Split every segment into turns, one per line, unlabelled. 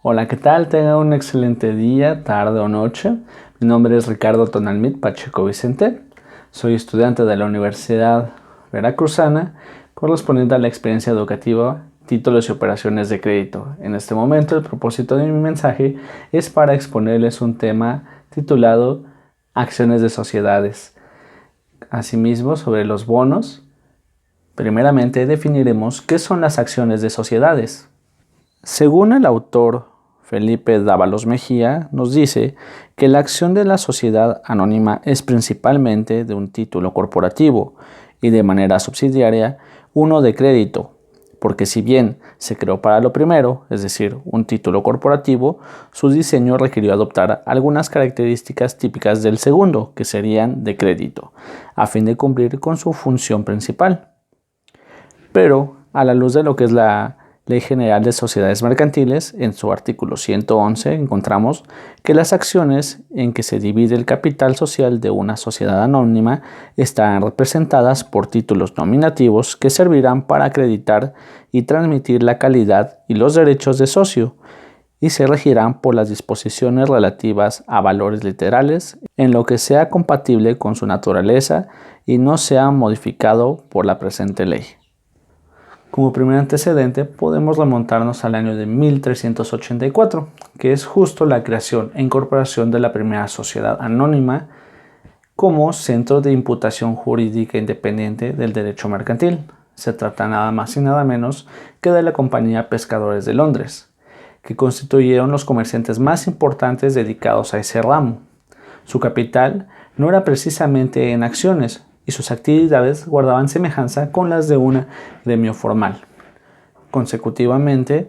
Hola, ¿qué tal? Tenga un excelente día, tarde o noche. Mi nombre es Ricardo Tonalmit Pacheco Vicente. Soy estudiante de la Universidad Veracruzana, correspondiente a la experiencia educativa, títulos y operaciones de crédito. En este momento, el propósito de mi mensaje es para exponerles un tema titulado Acciones de sociedades. Asimismo, sobre los bonos, primeramente definiremos qué son las acciones de sociedades. Según el autor Felipe Dávalos Mejía, nos dice que la acción de la sociedad anónima es principalmente de un título corporativo y de manera subsidiaria uno de crédito, porque si bien se creó para lo primero, es decir, un título corporativo, su diseño requirió adoptar algunas características típicas del segundo, que serían de crédito, a fin de cumplir con su función principal. Pero, a la luz de lo que es la Ley General de Sociedades Mercantiles, en su artículo 111 encontramos que las acciones en que se divide el capital social de una sociedad anónima están representadas por títulos nominativos que servirán para acreditar y transmitir la calidad y los derechos de socio, y se regirán por las disposiciones relativas a valores literales en lo que sea compatible con su naturaleza y no sea modificado por la presente ley. Como primer antecedente podemos remontarnos al año de 1384, que es justo la creación e incorporación de la primera sociedad anónima como centro de imputación jurídica independiente del derecho mercantil. Se trata nada más y nada menos que de la Compañía Pescadores de Londres, que constituyeron los comerciantes más importantes dedicados a ese ramo. Su capital no era precisamente en acciones, y sus actividades guardaban semejanza con las de un gremio formal. Consecutivamente,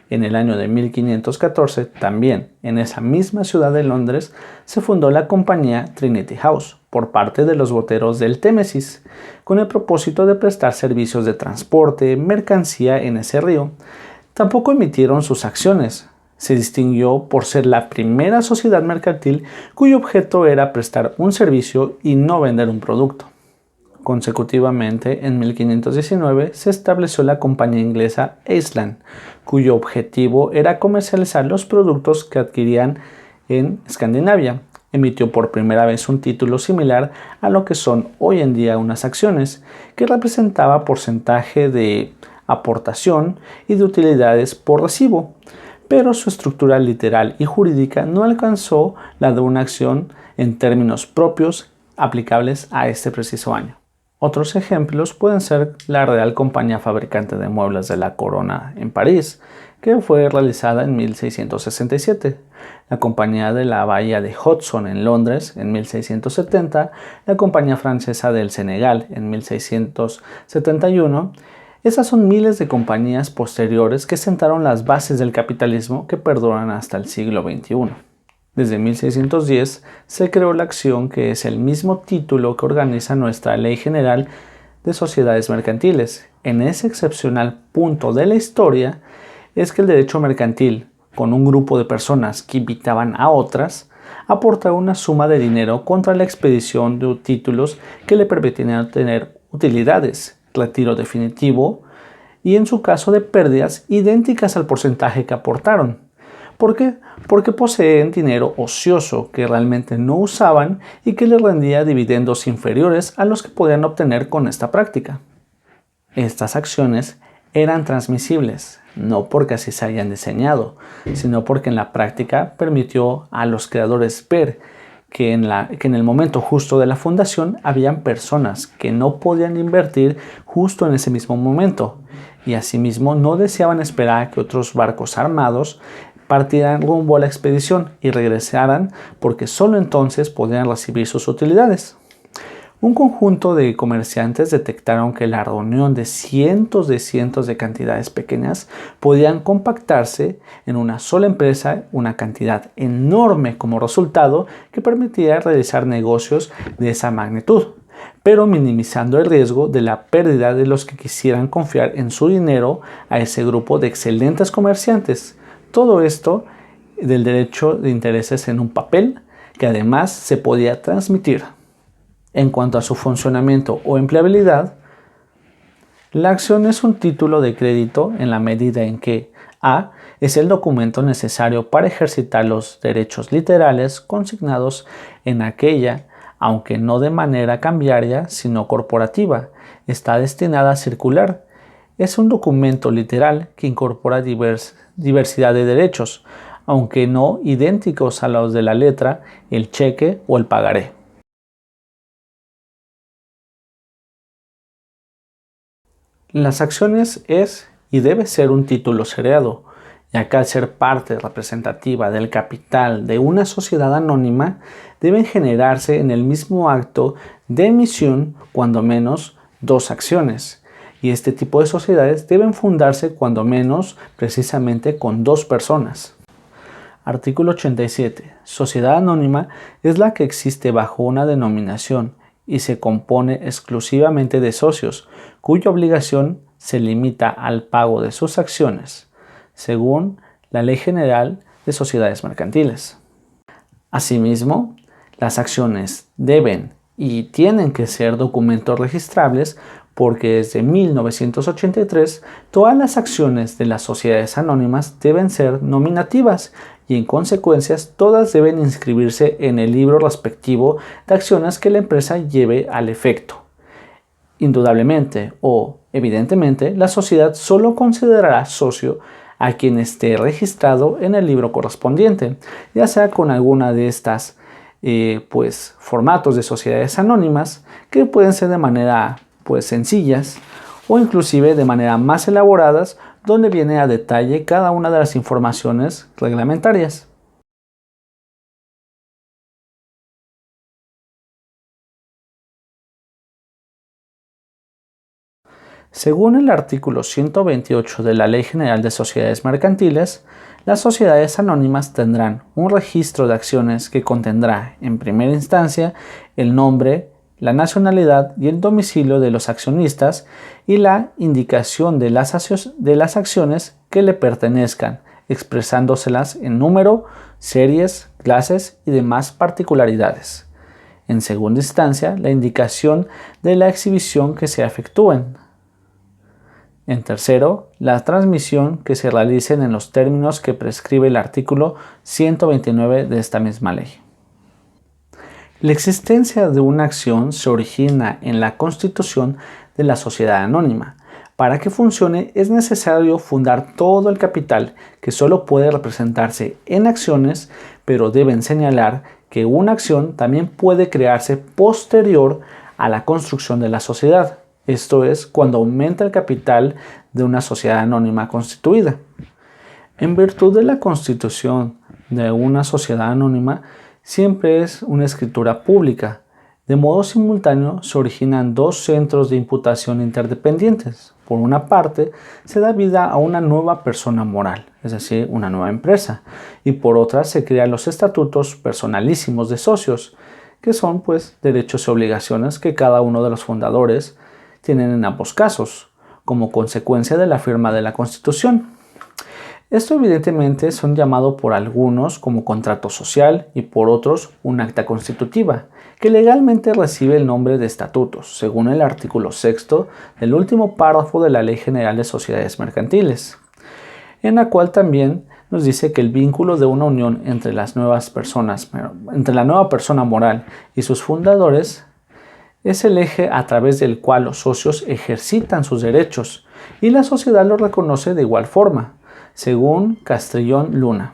en el año de 1514, también en esa misma ciudad de Londres, se fundó la compañía Trinity House por parte de los boteros del Támesis, con el propósito de prestar servicios de transporte, mercancía en ese río. Tampoco emitieron sus acciones. Se distinguió por ser la primera sociedad mercantil cuyo objeto era prestar un servicio y no vender un producto. Consecutivamente, en 1519 se estableció la compañía inglesa Eastland, cuyo objetivo era comercializar los productos que adquirían en Escandinavia. Emitió por primera vez un título similar a lo que son hoy en día unas acciones, que representaba porcentaje de aportación y de utilidades por recibo, pero su estructura literal y jurídica no alcanzó la de una acción en términos propios aplicables a este preciso año. Otros ejemplos pueden ser la Real Compañía Fabricante de Muebles de la Corona en París, que fue realizada en 1667, la Compañía de la Bahía de Hudson en Londres en 1670, la Compañía Francesa del Senegal en 1671. Esas son miles de compañías posteriores que sentaron las bases del capitalismo que perduran hasta el siglo XXI. Desde 1610 se creó la acción, que es el mismo título que organiza nuestra Ley General de Sociedades Mercantiles. En ese excepcional punto de la historia es que el derecho mercantil, con un grupo de personas que invitaban a otras, aportaba una suma de dinero contra la expedición de títulos que le permitían obtener utilidades, retiro definitivo y, en su caso, de pérdidas idénticas al porcentaje que aportaron. ¿Por qué? Porque poseen dinero ocioso que realmente no usaban y que les rendía dividendos inferiores a los que podían obtener con esta práctica. Estas acciones eran transmisibles, no porque así se hayan diseñado, sino porque en la práctica permitió a los creadores ver que en el momento justo de la fundación habían personas que no podían invertir justo en ese mismo momento, y asimismo no deseaban esperar a que otros barcos armados partieran rumbo a la expedición y regresaran, porque solo entonces podían recibir sus utilidades. Un conjunto de comerciantes detectaron que la reunión de cientos de cantidades pequeñas podían compactarse en una sola empresa, una cantidad enorme como resultado que permitía realizar negocios de esa magnitud, pero minimizando el riesgo de la pérdida de los que quisieran confiar en su dinero a ese grupo de excelentes comerciantes. Todo esto del derecho de intereses en un papel que además se podía transmitir. En cuanto a su funcionamiento o empleabilidad, la acción es un título de crédito en la medida en que a. Es el documento necesario para ejercitar los derechos literales consignados en aquella, aunque no de manera cambiaria, sino corporativa. Está destinada a circular. Es un documento literal que incorpora diversidad de derechos, aunque no idénticos a los de la letra, el cheque o el pagaré. Las acciones es y debe ser un título seriado, ya que al ser parte representativa del capital de una sociedad anónima, deben generarse en el mismo acto de emisión cuando menos 2 acciones, y este tipo de sociedades deben fundarse cuando menos precisamente con 2 personas. Artículo 87. Sociedad anónima es la que existe bajo una denominación y se compone exclusivamente de socios, cuya obligación se limita al pago de sus acciones, según la Ley General de Sociedades Mercantiles. Asimismo, las acciones deben y tienen que ser documentos registrables porque desde 1983 todas las acciones de las sociedades anónimas deben ser nominativas y en consecuencia todas deben inscribirse en el libro respectivo de acciones que la empresa lleve al efecto. Indudablemente o evidentemente, la sociedad solo considerará socio a quien esté registrado en el libro correspondiente, ya sea con alguna de estas formatos de sociedades anónimas que pueden ser de manera sencillas o inclusive de manera más elaboradas donde viene a detalle cada una de las informaciones reglamentarias. Según el artículo 128 de la Ley General de Sociedades Mercantiles, las sociedades anónimas tendrán un registro de acciones que contendrá, en primera instancia, el nombre, la nacionalidad y el domicilio de los accionistas y la indicación de las acciones que le pertenezcan, expresándoselas en número, series, clases y demás particularidades. En segunda instancia, la indicación de la exhibición que se efectúen. En tercero, la transmisión que se realicen en los términos que prescribe el artículo 129 de esta misma ley. La existencia de una acción se origina en la constitución de la sociedad anónima. Para que funcione es necesario fundar todo el capital, que solo puede representarse en acciones, pero deben señalar que una acción también puede crearse posterior a la construcción de la sociedad. Esto es, cuando aumenta el capital de una sociedad anónima constituida. En virtud de la constitución de una sociedad anónima, siempre es una escritura pública. De modo simultáneo se originan 2 centros de imputación interdependientes. Por una parte, se da vida a una nueva persona moral, es decir, una nueva empresa, y por otra se crean los estatutos personalísimos de socios, que son derechos y obligaciones que cada uno de los fundadores tienen en ambos casos, como consecuencia de la firma de la Constitución. Esto evidentemente son llamados por algunos como contrato social y por otros un acta constitutiva, que legalmente recibe el nombre de estatutos, según el artículo 6 del último párrafo de la Ley General de Sociedades Mercantiles, en la cual también nos dice que el vínculo de una unión entre la nueva persona moral y sus fundadores es el eje a través del cual los socios ejercitan sus derechos y la sociedad lo reconoce de igual forma, según Castrillón Luna.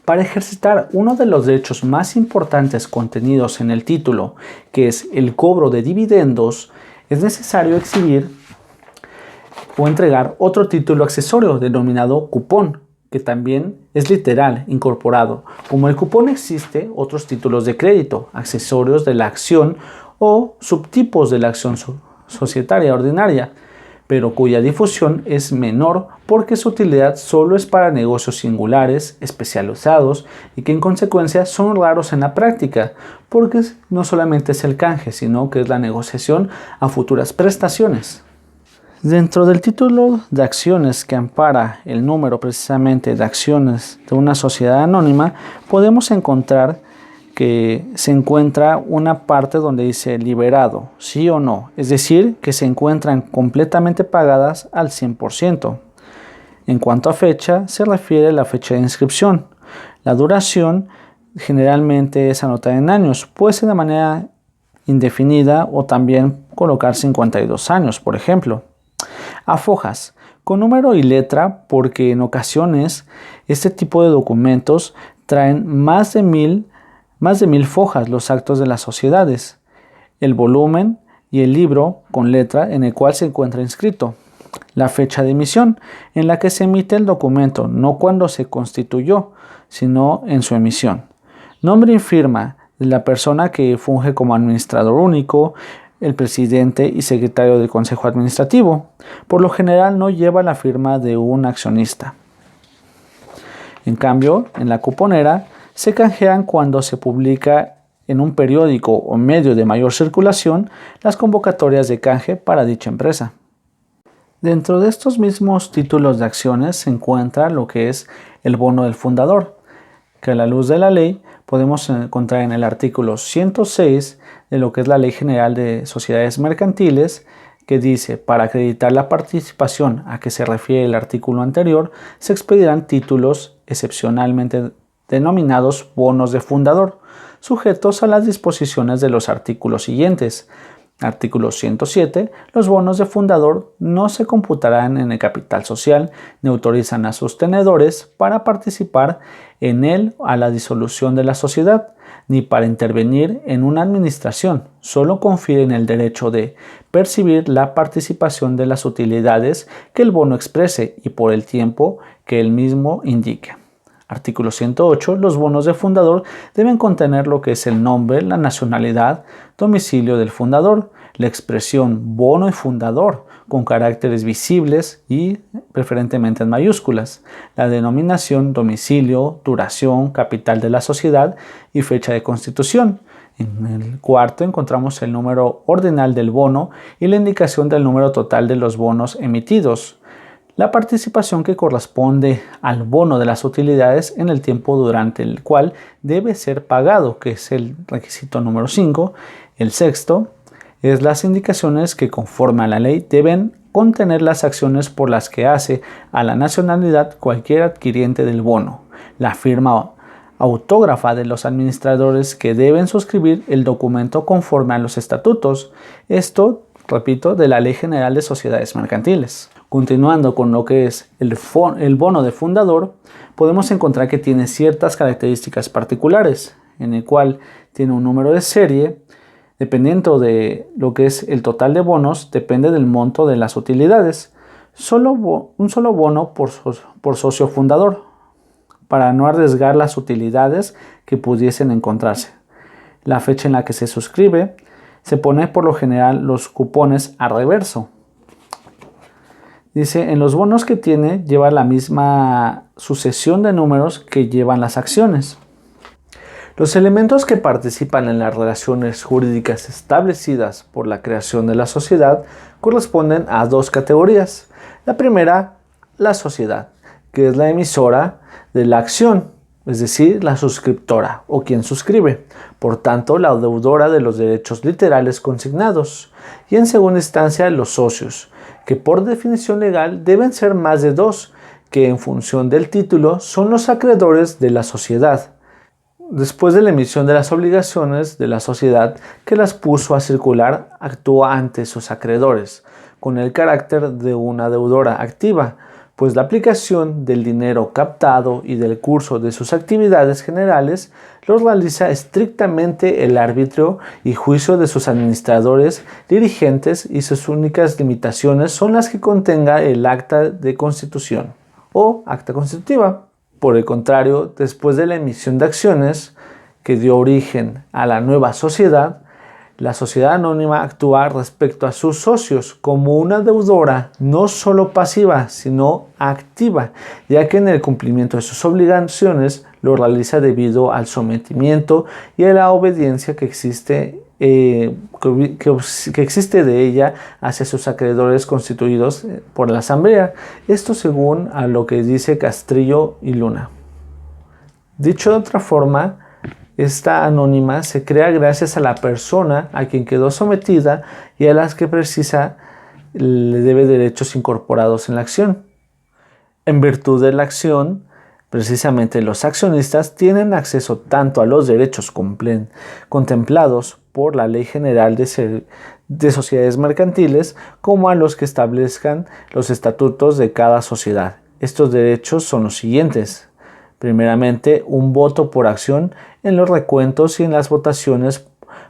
Para ejercitar uno de los derechos más importantes contenidos en el título, que es el cobro de dividendos, es necesario exhibir o entregar otro título accesorio denominado cupón, que también es literal, incorporado. Como el cupón existe otros títulos de crédito, accesorios de la acción o subtipos de la acción societaria ordinaria, pero cuya difusión es menor porque su utilidad solo es para negocios singulares, especializados y que en consecuencia son raros en la práctica, porque no solamente es el canje, sino que es la negociación a futuras prestaciones. Dentro del título de acciones que ampara el número precisamente de acciones de una sociedad anónima, podemos encontrar que se encuentra una parte donde dice liberado, sí o no, es decir, que se encuentran completamente pagadas al 100%. En cuanto a fecha, se refiere a la fecha de inscripción. La duración generalmente es anotada en años, puede ser de manera indefinida o también colocar 52 años, por ejemplo. A fojas, con número y letra, porque en ocasiones este tipo de documentos traen más de mil fojas los actos de las sociedades, el volumen y el libro con letra en el cual se encuentra inscrito. La fecha de emisión, en la que se emite el documento, no cuando se constituyó, sino en su emisión. Nombre y firma de la persona que funge como administrador único, el presidente y secretario del consejo administrativo. Por lo general no lleva la firma de un accionista. En cambio, en la cuponera se canjean cuando se publica en un periódico o medio de mayor circulación las convocatorias de canje para dicha empresa. Dentro de estos mismos títulos de acciones se encuentra lo que es el bono del fundador, que a la luz de la ley podemos encontrar en el artículo 106 de lo que es la Ley General de Sociedades Mercantiles, que dice: para acreditar la participación a que se refiere el artículo anterior, se expedirán títulos excepcionalmente denominados bonos de fundador, sujetos a las disposiciones de los artículos siguientes. Artículo 107. Los bonos de fundador no se computarán en el capital social ni autorizan a sus tenedores para participar en él a la disolución de la sociedad, ni para intervenir en una administración. Solo confieren el derecho de percibir la participación de las utilidades que el bono exprese y por el tiempo que él mismo indique. Artículo 108. Los bonos de fundador deben contener lo que es el nombre, la nacionalidad, domicilio del fundador, la expresión bono y fundador con caracteres visibles y preferentemente en mayúsculas, la denominación, domicilio, duración, capital de la sociedad y fecha de constitución. En el cuarto encontramos el número ordinal del bono y la indicación del número total de los bonos emitidos. La participación que corresponde al bono de las utilidades en el tiempo durante el cual debe ser pagado, que es el requisito número 5. El sexto es las indicaciones que conforme a la ley deben contener las acciones por las que hace a la nacionalidad cualquier adquiriente del bono, la firma autógrafa de los administradores que deben suscribir el documento conforme a los estatutos. Esto, repito, de la Ley General de Sociedades Mercantiles. Continuando con lo que es el bono de fundador, podemos encontrar que tiene ciertas características particulares, en el cual tiene un número de serie. Dependiendo de lo que es el total de bonos, depende del monto de las utilidades. Un solo bono por socio fundador, para no arriesgar las utilidades que pudiesen encontrarse. La fecha en la que se suscribe, se pone por lo general los cupones a reverso. Dice, en los bonos que tiene lleva la misma sucesión de números que llevan las acciones. Los elementos que participan en las relaciones jurídicas establecidas por la creación de la sociedad corresponden a dos categorías. La primera, la sociedad, que es la emisora de la acción, es decir, la suscriptora o quien suscribe, por tanto la deudora de los derechos literales consignados. Y en segunda instancia, los socios, que por definición legal deben ser más de dos, que en función del título son los acreedores de la sociedad, después de la emisión de las obligaciones de la sociedad que las puso a circular, actúa ante sus acreedores, con el carácter de una deudora activa, pues la aplicación del dinero captado y del curso de sus actividades generales los realiza estrictamente el arbitrio y juicio de sus administradores, dirigentes, y sus únicas limitaciones son las que contenga el acta de constitución o acta constitutiva. Por el contrario, después de la emisión de acciones que dio origen a la nueva sociedad, la sociedad anónima actúa respecto a sus socios como una deudora no solo pasiva, sino activa, ya que en el cumplimiento de sus obligaciones lo realiza debido al sometimiento y a la obediencia que existe de ella hacia sus acreedores constituidos por la Asamblea. Esto según a lo que dice Castrillo y Luna. Dicho de otra forma, Esta anónima se crea gracias a la persona a quien quedó sometida y a las que precisa le debe derechos incorporados en la acción. En virtud de la acción, precisamente los accionistas tienen acceso tanto a los derechos contemplados por la Ley General de Sociedades Mercantiles como a los que establezcan los estatutos de cada sociedad. Estos derechos son los siguientes. Primeramente, un voto por acción en los recuentos y en las votaciones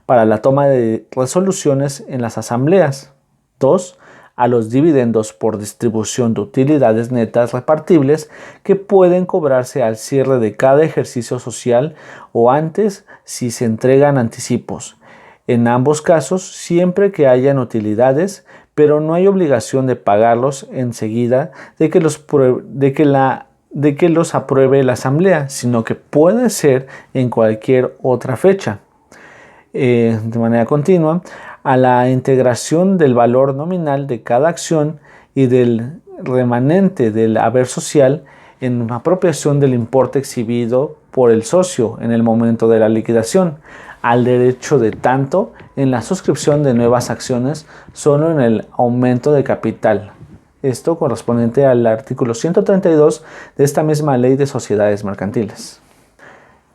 para la toma de resoluciones en las asambleas. 2. A los dividendos por distribución de utilidades netas repartibles que pueden cobrarse al cierre de cada ejercicio social o antes si se entregan anticipos. En ambos casos, siempre que hayan utilidades, pero no hay obligación de pagarlos enseguida de que los apruebe la asamblea, sino que puede ser en cualquier otra fecha. De manera continua, a la integración del valor nominal de cada acción y del remanente del haber social en apropiación del importe exhibido por el socio en el momento de la liquidación, al derecho de tanto en la suscripción de nuevas acciones solo en el aumento de capital. Esto correspondiente al artículo 132 de esta misma ley de sociedades mercantiles.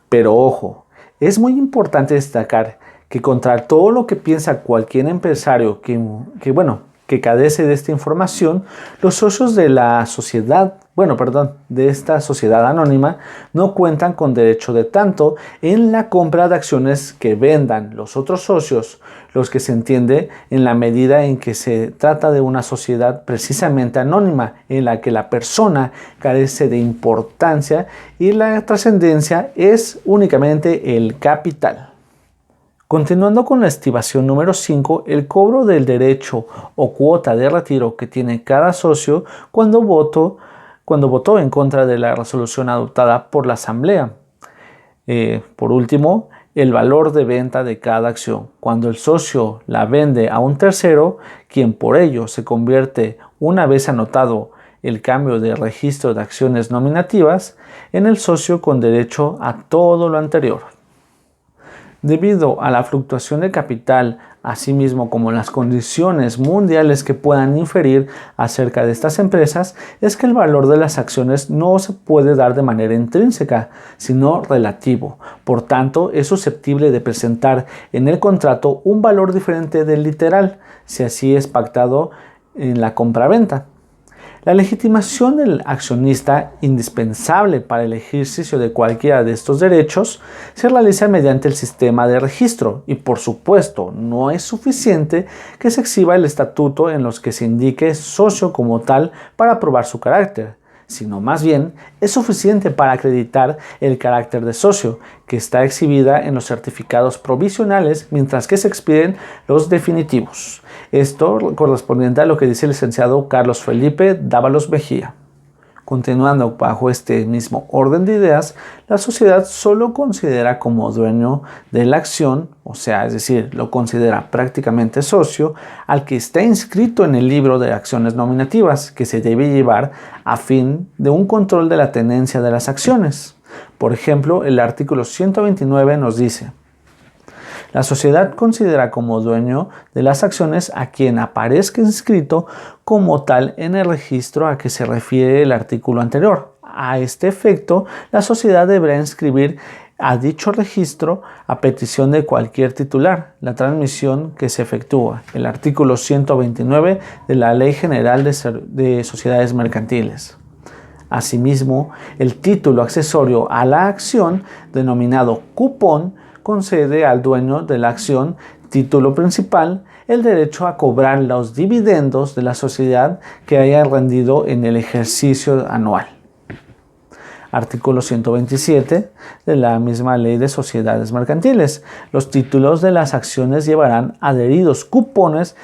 Pero ojo, es muy importante destacar que contra todo lo que piensa cualquier empresario que carece de esta información, los socios de de esta sociedad anónima no cuentan con derecho de tanto en la compra de acciones que vendan los otros socios, los que se entiende en la medida en que se trata de una sociedad precisamente anónima, en la que la persona carece de importancia y la trascendencia es únicamente el capital. Continuando con la estimación número 5, el cobro del derecho o cuota de retiro que tiene cada socio cuando votó en contra de la resolución adoptada por la asamblea. Por último, el valor de venta de cada acción. Cuando el socio la vende a un tercero, quien por ello se convierte, una vez anotado el cambio de registro de acciones nominativas, en el socio con derecho a todo lo anterior. Debido a la fluctuación de capital, así mismo como las condiciones mundiales que puedan inferir acerca de estas empresas, es que el valor de las acciones no se puede dar de manera intrínseca, sino relativo. Por tanto, es susceptible de presentar en el contrato un valor diferente del literal, si así es pactado en la compraventa. La legitimación del accionista, indispensable para el ejercicio de cualquiera de estos derechos, se realiza mediante el sistema de registro y, por supuesto, no es suficiente que se exhiba el estatuto en los que se indique socio como tal para probar su carácter, sino más bien es suficiente para acreditar el carácter de socio, que está exhibida en los certificados provisionales mientras que se expiden los definitivos. Esto correspondiente a lo que dice el licenciado Carlos Felipe Dávalos Mejía. Continuando bajo este mismo orden de ideas, la sociedad solo considera como dueño de la acción, es decir, lo considera prácticamente socio, al que está inscrito en el libro de acciones nominativas, que se debe llevar a fin de un control de la tenencia de las acciones. Por ejemplo, el artículo 129 nos dice: la sociedad considera como dueño de las acciones a quien aparezca inscrito como tal en el registro a que se refiere el artículo anterior. A este efecto, la sociedad deberá inscribir a dicho registro, a petición de cualquier titular, la transmisión que se efectúa, el artículo 129 de la Ley General de Sociedades Mercantiles. Asimismo, el título accesorio a la acción, denominado cupón, concede al dueño de la acción, título principal, el derecho a cobrar los dividendos de la sociedad que haya rendido en el ejercicio anual. Artículo 127 de la misma Ley de Sociedades Mercantiles. Los títulos de las acciones llevarán adheridos cupones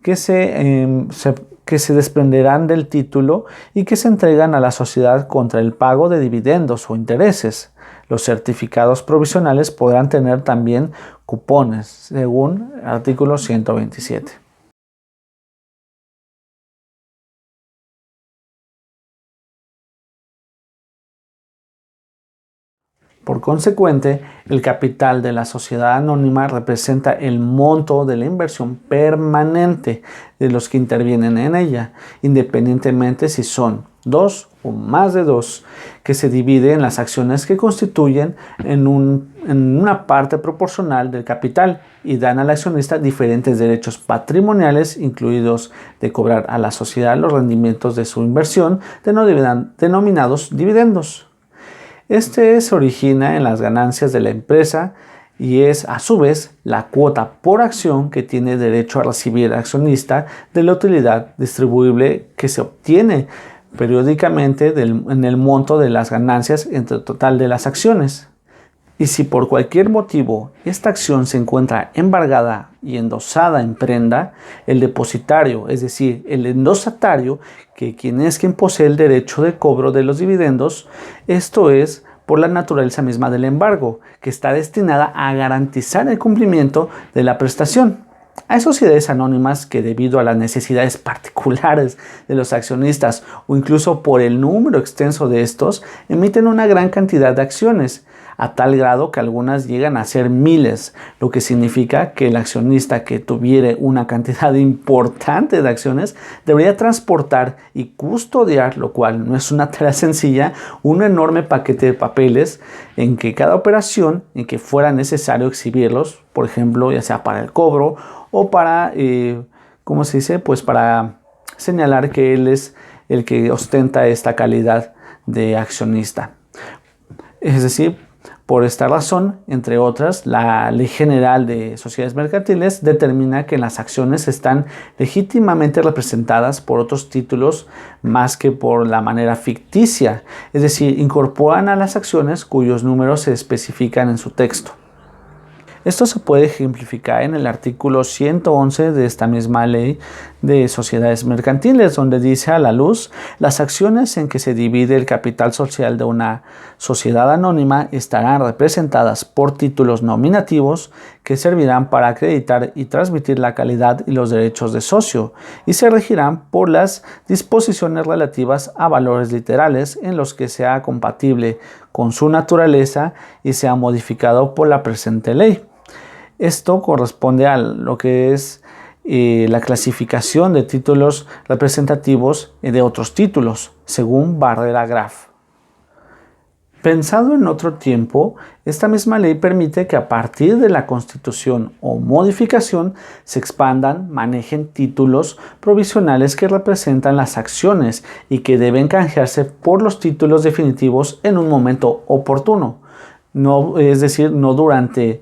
que se desprenderán del título y que se entregan a la sociedad contra el pago de dividendos o intereses. Los certificados provisionales podrán tener también cupones, según el artículo 127. Por consecuente, el capital de la sociedad anónima representa el monto de la inversión permanente de los que intervienen en ella, independientemente si son dos o más de dos, que se divide en las acciones que constituyen en una parte proporcional del capital y dan al accionista diferentes derechos patrimoniales, incluidos de cobrar a la sociedad los rendimientos de su inversión, denominados dividendos. Este se origina en las ganancias de la empresa y es a su vez la cuota por acción que tiene derecho a recibir el accionista de la utilidad distribuible que se obtiene periódicamente en el monto de las ganancias entre el total de las acciones. Y si por cualquier motivo esta acción se encuentra embargada y endosada en prenda, el depositario, es decir, el endosatario, quien posee el derecho de cobro de los dividendos, esto es por la naturaleza misma del embargo, que está destinada a garantizar el cumplimiento de la prestación. Hay sociedades anónimas que, debido a las necesidades particulares de los accionistas o incluso por el número extenso de estos, emiten una gran cantidad de acciones, a tal grado que algunas llegan a ser miles, lo que significa que el accionista que tuviere una cantidad importante de acciones debería transportar y custodiar, lo cual no es una tarea sencilla, un enorme paquete de papeles en que cada operación en que fuera necesario exhibirlos, por ejemplo, ya sea para el cobro o para, pues para señalar que él es el que ostenta esta calidad de accionista. Es decir, por esta razón, entre otras, la Ley General de Sociedades Mercantiles determina que las acciones están legítimamente representadas por otros títulos más que por la manera ficticia, es decir, incorporan a las acciones cuyos números se especifican en su texto. Esto se puede ejemplificar en el artículo 111 de esta misma ley de sociedades mercantiles, donde dice a la luz: las acciones en que se divide el capital social de una sociedad anónima estarán representadas por títulos nominativos que servirán para acreditar y transmitir la calidad y los derechos de socio, y se regirán por las disposiciones relativas a valores literales en los que sea compatible con su naturaleza y sea modificado por la presente ley. Esto corresponde a lo que es la clasificación de títulos representativos de otros títulos, según Barrera-Graf. Pensado en otro tiempo, esta misma ley permite que a partir de la constitución o modificación se expandan, manejen títulos provisionales que representan las acciones y que deben canjearse por los títulos definitivos en un momento oportuno. Es decir, no durante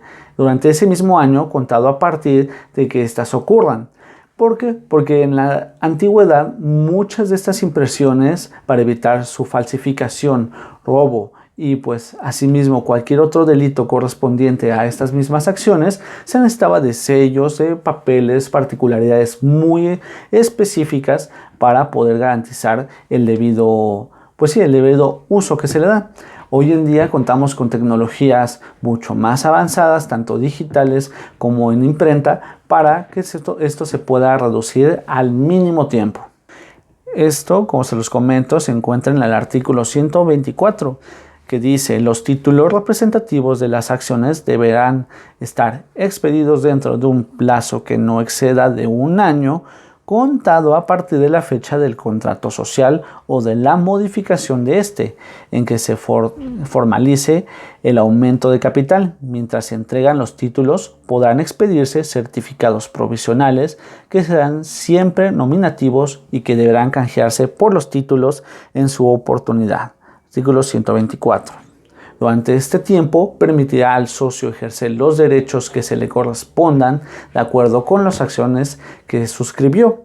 ese mismo año contado a partir de que éstas ocurran. ¿Por qué? Porque en la antigüedad muchas de estas impresiones, para evitar su falsificación, robo y pues asimismo cualquier otro delito correspondiente a estas mismas acciones, se necesitaba de sellos, de papeles, particularidades muy específicas para poder garantizar el debido uso que se le da. Hoy en día contamos con tecnologías mucho más avanzadas, tanto digitales como en imprenta, para que esto se pueda reducir al mínimo tiempo. Esto, como se los comento, se encuentra en el artículo 124, que dice: los títulos representativos de las acciones deberán estar expedidos dentro de un plazo que no exceda de 1 año, contado a partir de la fecha del contrato social o de la modificación de este, en que se formalice el aumento de capital. Mientras se entregan los títulos, podrán expedirse certificados provisionales que serán siempre nominativos y que deberán canjearse por los títulos en su oportunidad. Artículo 124. Durante este tiempo, permitirá al socio ejercer los derechos que se le correspondan de acuerdo con las acciones que suscribió,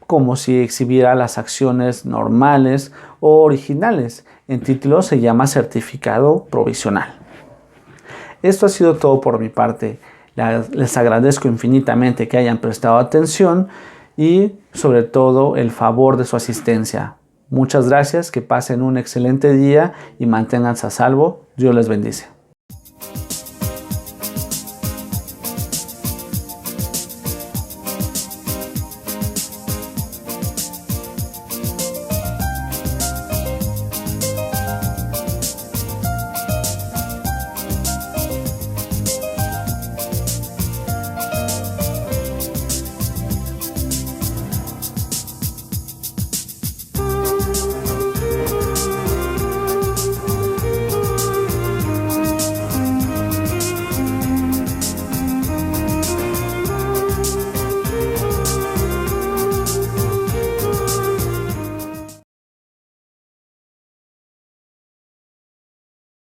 como si exhibiera las acciones normales o originales. En título se llama certificado provisional. Esto ha sido todo por mi parte. Les agradezco infinitamente que hayan prestado atención y sobre todo el favor de su asistencia. Muchas gracias, que pasen un excelente día y manténganse a salvo. Dios les bendice.